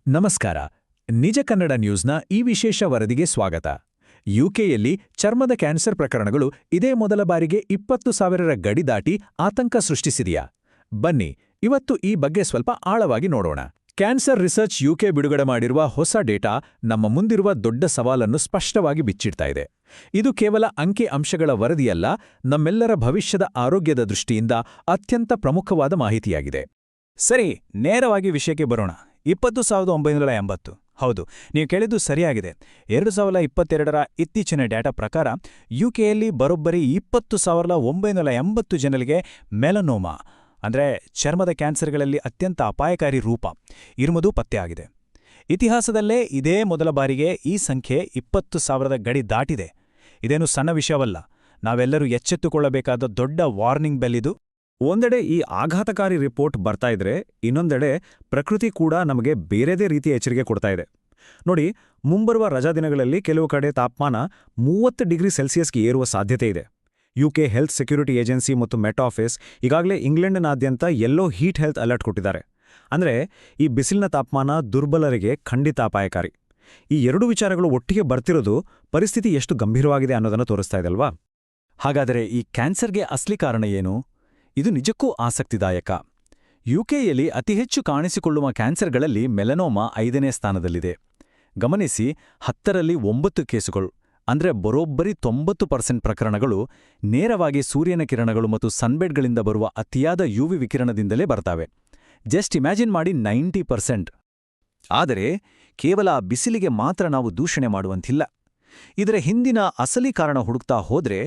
ನಮಸ್ಕಾರ. ನಿಜ ಕನ್ನಡ ನ್ಯೂಸ್ನ ಈ ವಿಶೇಷ ವರದಿಗೆ ಸ್ವಾಗತ. ಯುಕೆಯಲ್ಲಿ ಚರ್ಮದ ಕ್ಯಾನ್ಸರ್ ಪ್ರಕರಣಗಳು ಇದೇ ಮೊದಲ ಬಾರಿಗೆ 20,000ರ ಗಡಿ ದಾಟಿ ಆತಂಕ ಸೃಷ್ಟಿಸಿದೆಯಾ? ಬನ್ನಿ, ಇವತ್ತು ಈ ಬಗ್ಗೆ ಸ್ವಲ್ಪ ಆಳವಾಗಿ ನೋಡೋಣ. ಕ್ಯಾನ್ಸರ್ ರಿಸರ್ಚ್ ಯುಕೆ ಬಿಡುಗಡೆ ಮಾಡಿರುವ ಹೊಸ ಡೇಟಾ ನಮ್ಮ ಮುಂದಿರುವ ದೊಡ್ಡ ಸವಾಲನ್ನು ಸ್ಪಷ್ಟವಾಗಿ ಬಿಚ್ಚಿಡ್ತಾ ಇದೆ. ಇದು ಕೇವಲ ಅಂಕಿ ಅಂಶಗಳ ವರದಿಯಲ್ಲ, ನಮ್ಮೆಲ್ಲರ ಭವಿಷ್ಯದ ಆರೋಗ್ಯದ ದೃಷ್ಟಿಯಿಂದ ಅತ್ಯಂತ ಪ್ರಮುಖವಾದ ಮಾಹಿತಿಯಾಗಿದೆ. ಸರಿ, ನೇರವಾಗಿ ವಿಷಯಕ್ಕೆ ಬರೋಣ. 20,980. ಹೌದು, ನೀವು ಕೇಳಿದ್ದು ಸರಿಯಾಗಿದೆ. 2022ರ ಇತ್ತೀಚಿನ ಡೇಟಾ ಪ್ರಕಾರ ಯುಕೆಯಲ್ಲಿ ಬರೋಬ್ಬರಿ 20,980 ಜನರಿಗೆ ಮೆಲನೋಮಾ ಅಂದರೆ ಚರ್ಮದ ಕ್ಯಾನ್ಸರ್ಗಳಲ್ಲಿ ಅತ್ಯಂತ ಅಪಾಯಕಾರಿ ರೂಪ ಇರುವುದು ಪತ್ತೆಯಾಗಿದೆ. ಇತಿಹಾಸದಲ್ಲೇ ಇದೇ ಮೊದಲ ಬಾರಿಗೆ ಈ ಸಂಖ್ಯೆ 20,000ದ ಗಡಿ ದಾಟಿದೆ. ಇದೇನು ಸಣ್ಣ ವಿಷಯವಲ್ಲ. ನಾವೆಲ್ಲರೂ ಎಚ್ಚೆತ್ತುಕೊಳ್ಳಬೇಕಾದ ದೊಡ್ಡ ವಾರ್ನಿಂಗ್ ಬೆಲ್ ಇದು. ಒಂದೆಡೆ ಈ ಆಘಾತಕಾರಿ ರಿಪೋರ್ಟ್ ಬರ್ತಾ ಇದ್ರೆ, ಇನ್ನೊಂದೆಡೆ ಪ್ರಕೃತಿ ಕೂಡ ನಮಗೆ ಬೇರೆದೇ ರೀತಿಯ ಎಚ್ಚರಿಕೆ ಕೊಡ್ತಾ ಇದೆ. ನೋಡಿ, ಮುಂಬರುವ ರಜಾದಿನಗಳಲ್ಲಿ ಕೆಲವು ಕಡೆ ತಾಪಮಾನ 30 ಡಿಗ್ರಿ ಸೆಲ್ಸಿಯಸ್ಗೆ ಏರುವ ಸಾಧ್ಯತೆ ಇದೆ. ಯುಕೆ ಹೆಲ್ತ್ ಸೆಕ್ಯೂರಿಟಿ ಏಜೆನ್ಸಿ ಮತ್ತು ಮೆಟ್ ಆಫೀಸ್ ಈಗಾಗಲೇ ಇಂಗ್ಲೆಂಡ್ನಾದ್ಯಂತ ಯೆಲ್ಲೋ ಹೀಟ್ ಹೆಲ್ತ್ ಅಲರ್ಟ್ ಕೊಟ್ಟಿದ್ದಾರೆ. ಅಂದರೆ ಈ ಬಿಸಿಲಿನ ತಾಪಮಾನ ದುರ್ಬಲರಿಗೆ ಖಂಡಿತ ಅಪಾಯಕಾರಿ. ಈ ಎರಡು ವಿಚಾರಗಳು ಒಟ್ಟಿಗೆ ಬರ್ತಿರೋದು ಪರಿಸ್ಥಿತಿ ಎಷ್ಟು ಗಂಭೀರವಾಗಿದೆ ಅನ್ನೋದನ್ನು ತೋರಿಸ್ತಾ ಇದೆಲ್ವಾ? ಹಾಗಾದರೆ ಈ ಕ್ಯಾನ್ಸರ್ಗೆ ಅಸಲಿ ಕಾರಣ ಏನು? ಇದು ನಿಜಕ್ಕೂ ಆಸಕ್ತಿದಾಯಕ. ಯುಕೆಯಲ್ಲಿ ಅತಿ ಹೆಚ್ಚು ಕಾಣಿಸಿಕೊಳ್ಳುವ ಕ್ಯಾನ್ಸರ್ಗಳಲ್ಲಿ ಮೆಲನೋಮಾ 5ನೇ ಸ್ಥಾನದಲ್ಲಿದೆ. ಗಮನಿಸಿ, 10ರಲ್ಲಿ 9 ಕೇಸುಗಳು ಅಂದ್ರೆ ಬರೋಬ್ಬರಿ 90% ಪ್ರಕರಣಗಳು ನೇರವಾಗಿ ಸೂರ್ಯನ ಕಿರಣಗಳು ಮತ್ತು ಸನ್ಬೆಡ್ಗಳಿಂದ ಬರುವ ಅತಿಯಾದ ಯುವಿ ವಿಕಿರಣದಿಂದಲೇ ಬರ್ತಾವೆ. ಜಸ್ಟ್ ಇಮ್ಯಾಜಿನ್ ಮಾಡಿ, 90%. ಆದರೆ ಕೇವಲ ಆ ಬಿಸಿಲಿಗೆ ಮಾತ್ರ ನಾವು ದೂಷಣೆ ಮಾಡುವಂತಿಲ್ಲ. ಇದರ ಹಿಂದಿನ ಅಸಲಿ ಕಾರಣ ಹುಡುಕ್ತಾ ಹೋದ್ರೆ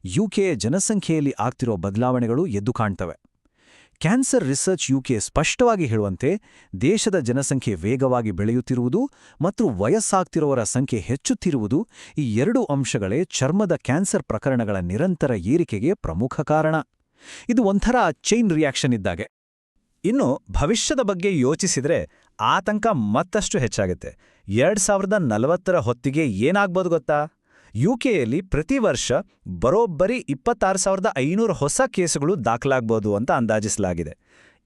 ಯುಕೆಯ ಜನಸಂಖ್ಯೆಯಲ್ಲಿ ಆಗ್ತಿರೋ ಬದಲಾವಣೆಗಳು ಎದ್ದು ಕಾಣ್ತವೆ. ಕ್ಯಾನ್ಸರ್ ರಿಸರ್ಚ್ ಯುಕೆ ಸ್ಪಷ್ಟವಾಗಿ ಹೇಳುವಂತೆ, ದೇಶದ ಜನಸಂಖ್ಯೆ ವೇಗವಾಗಿ ಬೆಳೆಯುತ್ತಿರುವುದು ಮತ್ತು ವಯಸ್ಸಾಗ್ತಿರೋವರ ಸಂಖ್ಯೆ ಹೆಚ್ಚುತ್ತಿರುವುದು, ಈ ಎರಡು ಅಂಶಗಳೇ ಚರ್ಮದ ಕ್ಯಾನ್ಸರ್ ಪ್ರಕರಣಗಳ ನಿರಂತರ ಏರಿಕೆಗೆ ಪ್ರಮುಖ ಕಾರಣ. ಇದು ಒಂಥರ ಚೈನ್ ರಿಯಾಕ್ಷನ್ ಇದ್ದಾಗೆ. ಇನ್ನು ಭವಿಷ್ಯದ ಬಗ್ಗೆ ಯೋಚಿಸಿದ್ರೆ ಆತಂಕ ಮತ್ತಷ್ಟು ಹೆಚ್ಚಾಗುತ್ತೆ. 2040ರ ಹೊತ್ತಿಗೆ ಏನಾಗ್ಬೋದು ಗೊತ್ತಾ? ಯುಕೆಯಲ್ಲಿ ಪ್ರತಿ ವರ್ಷ ಬರೋಬ್ಬರಿ 26,500 ಹೊಸ ಕೇಸುಗಳು ದಾಖಲಾಗ್ಬೋದು ಅಂತ ಅಂದಾಜಿಸಲಾಗಿದೆ.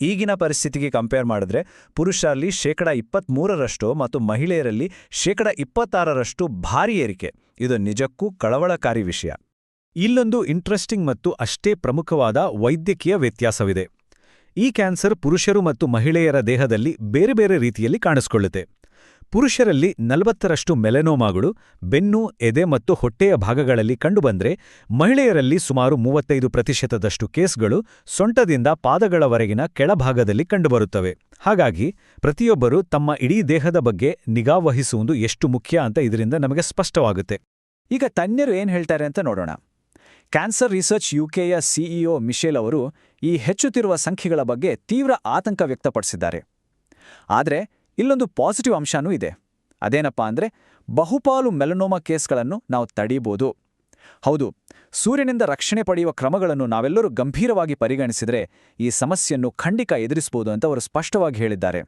ಈಗಿನ ಪರಿಸ್ಥಿತಿಗೆ ಕಂಪೇರ್ ಮಾಡಿದ್ರೆ ಪುರುಷರಲ್ಲಿ 23% ಮತ್ತು ಮಹಿಳೆಯರಲ್ಲಿ 26% ಭಾರಿ ಏರಿಕೆ. ಇದು ನಿಜಕ್ಕೂ ಕಳವಳಕಾರಿ ವಿಷಯ. ಇಲ್ಲೊಂದು ಇಂಟ್ರೆಸ್ಟಿಂಗ್ ಮತ್ತು ಅಷ್ಟೇ ಪ್ರಮುಖವಾದ ವೈದ್ಯಕೀಯ ವ್ಯತ್ಯಾಸವಿದೆ. ಈ ಕ್ಯಾನ್ಸರ್ ಪುರುಷರು ಮತ್ತು ಮಹಿಳೆಯರ ದೇಹದಲ್ಲಿ ಬೇರೆ ಬೇರೆ ರೀತಿಯಲ್ಲಿ ಕಾಣಿಸಿಕೊಳ್ಳುತ್ತೆ. ಪುರುಷರಲ್ಲಿ 40% ಮೆಲನೋಮಾಗಳು ಬೆನ್ನು, ಎದೆ ಮತ್ತು ಹೊಟ್ಟೆಯ ಭಾಗಗಳಲ್ಲಿ ಕಂಡುಬಂದ್ರೆ, ಮಹಿಳೆಯರಲ್ಲಿ ಸುಮಾರು 35% ಕೇಸ್ಗಳು ಸೊಂಟದಿಂದ ಪಾದಗಳವರೆಗಿನ ಕೆಳಭಾಗದಲ್ಲಿ ಕಂಡುಬರುತ್ತವೆ. ಹಾಗಾಗಿ ಪ್ರತಿಯೊಬ್ಬರೂ ತಮ್ಮ ಇಡೀ ದೇಹದ ಬಗ್ಗೆ ನಿಗಾವಹಿಸುವುದು ಎಷ್ಟು ಮುಖ್ಯ ಅಂತ ಇದರಿಂದ ನಮಗೆ ಸ್ಪಷ್ಟವಾಗುತ್ತೆ. ಈಗ ತಜ್ಞರು ಏನ್ ಹೇಳ್ತಾರೆ ಅಂತ ನೋಡೋಣ. ಕ್ಯಾನ್ಸರ್ ರಿಸರ್ಚ್ ಯುಕೆಯ ಸಿಇಒ ಮಿಶೆಲ್ ಅವರು ಈ ಹೆಚ್ಚುತ್ತಿರುವ ಸಂಖ್ಯೆಗಳ ಬಗ್ಗೆ ತೀವ್ರ ಆತಂಕ ವ್ಯಕ್ತಪಡಿಸಿದ್ದಾರೆ. ಆದರೆ ಇಲ್ಲೊಂದು ಪಾಸಿಟಿವ್ ಅಂಶನೂ ಇದೆ. ಅದೇನಪ್ಪಾ ಅಂದ್ರೆ, ಬಹುಪಾಲು ಮೆಲನೋಮಾ ಕೇಸ್ಗಳನ್ನು ನಾವು ತಡೀಬೋದು. ಹೌದು, ಸೂರ್ಯನಿಂದ ರಕ್ಷಣೆ ಪಡೆಯುವ ಕ್ರಮಗಳನ್ನು ನಾವೆಲ್ಲರೂ ಗಂಭೀರವಾಗಿ ಪರಿಗಣಿಸಿದರೆ ಈ ಸಮಸ್ಯೆಯನ್ನು ಖಂಡಿತ ಎದುರಿಸಬಹುದು ಅಂತ ಅವರು ಸ್ಪಷ್ಟವಾಗಿ ಹೇಳಿದ್ದಾರೆ.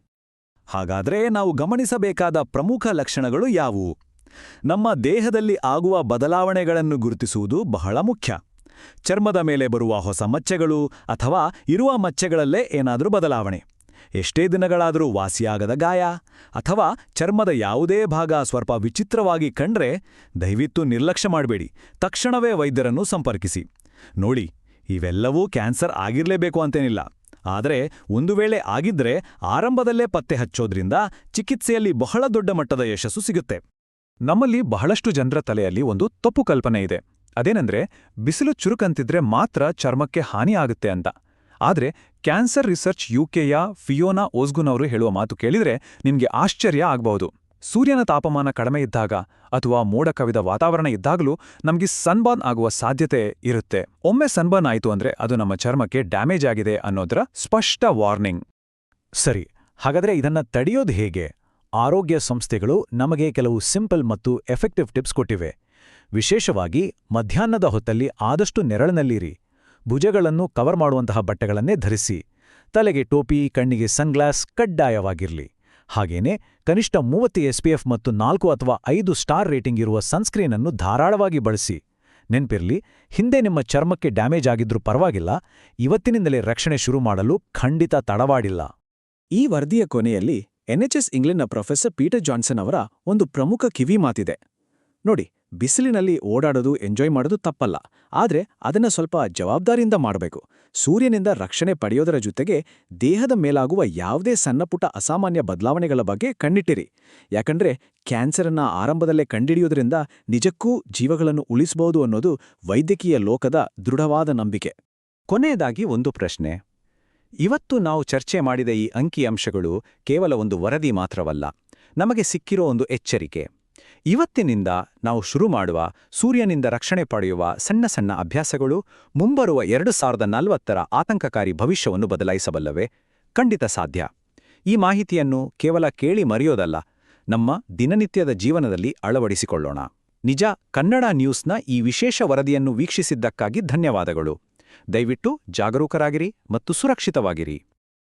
ಹಾಗಾದ್ರೆ ನಾವು ಗಮನಿಸಬೇಕಾದ ಪ್ರಮುಖ ಲಕ್ಷಣಗಳು ಯಾವುವು? ನಮ್ಮ ದೇಹದಲ್ಲಿ ಆಗುವ ಬದಲಾವಣೆಗಳನ್ನು ಗುರುತಿಸುವುದು ಬಹಳ ಮುಖ್ಯ. ಚರ್ಮದ ಮೇಲೆ ಬರುವ ಹೊಸ ಮಚ್ಚೆಗಳು ಅಥವಾ ಇರುವ ಮಚ್ಚೆಗಳಲ್ಲೇ ಏನಾದರೂ ಬದಲಾವಣೆ, ಎಷ್ಟೇ ದಿನಗಳಾದರೂ ವಾಸಿಯಾಗದ ಗಾಯ, ಅಥವಾ ಚರ್ಮದ ಯಾವುದೇ ಭಾಗ ಸ್ವಲ್ಪ ವಿಚಿತ್ರವಾಗಿ ಕಂಡ್ರೆ ದಯವಿಟ್ಟು ನಿರ್ಲಕ್ಷ್ಯ ಮಾಡಬೇಡಿ. ತಕ್ಷಣವೇ ವೈದ್ಯರನ್ನು ಸಂಪರ್ಕಿಸಿ. ನೋಡಿ, ಇವೆಲ್ಲವೂ ಕ್ಯಾನ್ಸರ್ ಆಗಿರಲೇಬೇಕು ಅಂತೇನಿಲ್ಲ. ಆದರೆ ಒಂದು ವೇಳೆ ಆಗಿದ್ರೆ ಆರಂಭದಲ್ಲೇ ಪತ್ತೆ ಹಚ್ಚೋದ್ರಿಂದ ಚಿಕಿತ್ಸೆಯಲ್ಲಿ ಬಹಳ ದೊಡ್ಡ ಮಟ್ಟದ ಯಶಸ್ಸು ಸಿಗುತ್ತೆ. ನಮ್ಮಲ್ಲಿ ಬಹಳಷ್ಟು ಜನರ ತಲೆಯಲ್ಲಿ ಒಂದು ತಪ್ಪು ಕಲ್ಪನೆ ಇದೆ. ಅದೇನೆಂದ್ರೆ, ಬಿಸಿಲು ಚುರುಕಂತಿದ್ರೆ ಮಾತ್ರ ಚರ್ಮಕ್ಕೆ ಹಾನಿ ಆಗುತ್ತೆ ಅಂತ. ಆದ್ರೆ ಕ್ಯಾನ್ಸರ್ ರಿಸರ್ಚ್ ಯುಕೆಯ ಫಿಯೋನಾ ಓಸ್ಗುನ್ ಅವರು ಹೇಳುವ ಮಾತು ಕೇಳಿದ್ರೆ ನಿಮ್ಗೆ ಆಶ್ಚರ್ಯ ಆಗಬಹುದು. ಸೂರ್ಯನ ತಾಪಮಾನ ಕಡಿಮೆ ಇದ್ದಾಗ ಅಥವಾ ಮೋಡ ಕವಿದ ವಾತಾವರಣ ಇದ್ದಾಗಲೂ ನಮ್ಗೆ ಸನ್ಬರ್ನ್ ಆಗುವ ಸಾಧ್ಯತೆ ಇರುತ್ತೆ. ಒಮ್ಮೆ ಸನ್ಬರ್ನ್ ಆಯಿತು ಅಂದ್ರೆ ಅದು ನಮ್ಮ ಚರ್ಮಕ್ಕೆ ಡ್ಯಾಮೇಜ್ ಆಗಿದೆ ಅನ್ನೋದರ ಸ್ಪಷ್ಟ ವಾರ್ನಿಂಗ್. ಸರಿ, ಹಾಗಾದ್ರೆ ಇದನ್ನ ತಡೆಯೋದು ಹೇಗೆ? ಆರೋಗ್ಯ ಸಂಸ್ಥೆಗಳು ನಮಗೆ ಕೆಲವು ಸಿಂಪಲ್ ಮತ್ತು ಎಫೆಕ್ಟಿವ್ ಟಿಪ್ಸ್ ಕೊಟ್ಟಿವೆ. ವಿಶೇಷವಾಗಿ ಮಧ್ಯಾಹ್ನದ ಹೊತ್ತಲ್ಲಿ ಆದಷ್ಟು ನೆರಳಿನಲ್ಲಿರಿ. ಭುಜಗಳನ್ನು ಕವರ್ ಮಾಡುವಂತಹ ಬಟ್ಟೆಗಳನ್ನೇ ಧರಿಸಿ. ತಲೆಗೆ ಟೋಪಿ, ಕಣ್ಣಿಗೆ ಸನ್ಗ್ಲಾಸ್ ಕಡ್ಡಾಯವಾಗಿರ್ಲಿ. ಹಾಗೇನೇ ಕನಿಷ್ಠ 30 SPF ಮತ್ತು 4 ಅಥವಾ 5 ಸ್ಟಾರ್ ರೇಟಿಂಗ್ ಇರುವ ಸನ್ಸ್ಕ್ರೀನ್ ಅನ್ನು ಧಾರಾಳವಾಗಿ ಬಳಸಿ. ನೆನ್ಪಿರ್ಲಿ, ಹಿಂದೆ ನಿಮ್ಮ ಚರ್ಮಕ್ಕೆ ಡ್ಯಾಮೇಜ್ ಆಗಿದ್ರೂ ಪರವಾಗಿಲ್ಲ, ಇವತ್ತಿನಿಂದಲೇ ರಕ್ಷಣೆ ಶುರು ಮಾಡಲು ಖಂಡಿತ ತಡವಾಡಿಲ್ಲ. ಈ ವರದಿಯ ಕೊನೆಯಲ್ಲಿ NHS ಇಂಗ್ಲೆಂಡ್ನ ಪ್ರೊಫೆಸರ್ ಪೀಟರ್ ಜಾನ್ಸನ್ ಅವರ ಒಂದು ಪ್ರಮುಖ ಕಿವಿ ಮಾತಿದೆ. ನೋಡಿ, ಬಿಸಿಲಿನಲ್ಲಿ ಓಡಾಡೋದು ಎಂಜಾಯ್ ಮಾಡೋದು ತಪ್ಪಲ್ಲ, ಆದ್ರೆ ಅದನ್ನ ಸ್ವಲ್ಪ ಜವಾಬ್ದಾರಿಯಿಂದ ಮಾಡಬೇಕು. ಸೂರ್ಯನಿಂದ ರಕ್ಷಣೆ ಪಡೆಯೋದರ ಜೊತೆಗೆ ದೇಹದ ಮೇಲಾಗುವ ಯಾವುದೇ ಸಣ್ಣಪುಟ್ಟ ಅಸಾಮಾನ್ಯ ಬದಲಾವಣೆಗಳ ಬಗ್ಗೆ ಕಣ್ಣಿಟ್ಟಿರಿ. ಯಾಕಂದ್ರೆ ಕ್ಯಾನ್ಸರನ್ನ ಆರಂಭದಲ್ಲೇ ಕಂಡಿಡಿಯೋದ್ರಿಂದ ನಿಜಕ್ಕೂ ಜೀವಗಳನ್ನು ಉಳಿಸಬಹುದು ಅನ್ನೋದು ವೈದ್ಯಕೀಯ ಲೋಕದ ದೃಢವಾದ ನಂಬಿಕೆ. ಕೊನೆಯದಾಗಿ ಒಂದು ಪ್ರಶ್ನೆ. ಇವತ್ತು ನಾವು ಚರ್ಚೆ ಮಾಡಿದ ಈ ಅಂಕಿಅಂಶಗಳು ಕೇವಲ ಒಂದು ವರದಿ ಮಾತ್ರವಲ್ಲ, ನಮಗೆ ಸಿಕ್ಕಿರೋ ಒಂದು ಎಚ್ಚರಿಕೆ. ಇವತ್ತಿನಿಂದ ನಾವು ಶುರು ಮಾಡುವ ಸೂರ್ಯನಿಂದ ರಕ್ಷಣೆ ಪಡೆಯುವ ಸಣ್ಣ ಸಣ್ಣ ಅಭ್ಯಾಸಗಳು ಮುಂಬರುವ 2040ರ ಆತಂಕಕಾರಿ ಭವಿಷ್ಯವನ್ನು ಬದಲಾಯಿಸಬಲ್ಲವೆ? ಖಂಡಿತ ಸಾಧ್ಯ. ಈ ಮಾಹಿತಿಯನ್ನು ಕೇವಲ ಕೇಳಿ ಮರೆಯೋದಲ್ಲ, ನಮ್ಮ ದಿನನಿತ್ಯದ ಜೀವನದಲ್ಲಿ ಅಳವಡಿಸಿಕೊಳ್ಳೋಣ. ನಿಜ ಕನ್ನಡ ನ್ಯೂಸ್ನ ಈ ವಿಶೇಷ ವರದಿಯನ್ನು ವೀಕ್ಷಿಸಿದ್ದಕ್ಕಾಗಿ ಧನ್ಯವಾದಗಳು. ದಯವಿಟ್ಟು ಜಾಗರೂಕರಾಗಿರಿ ಮತ್ತು ಸುರಕ್ಷಿತವಾಗಿರಿ.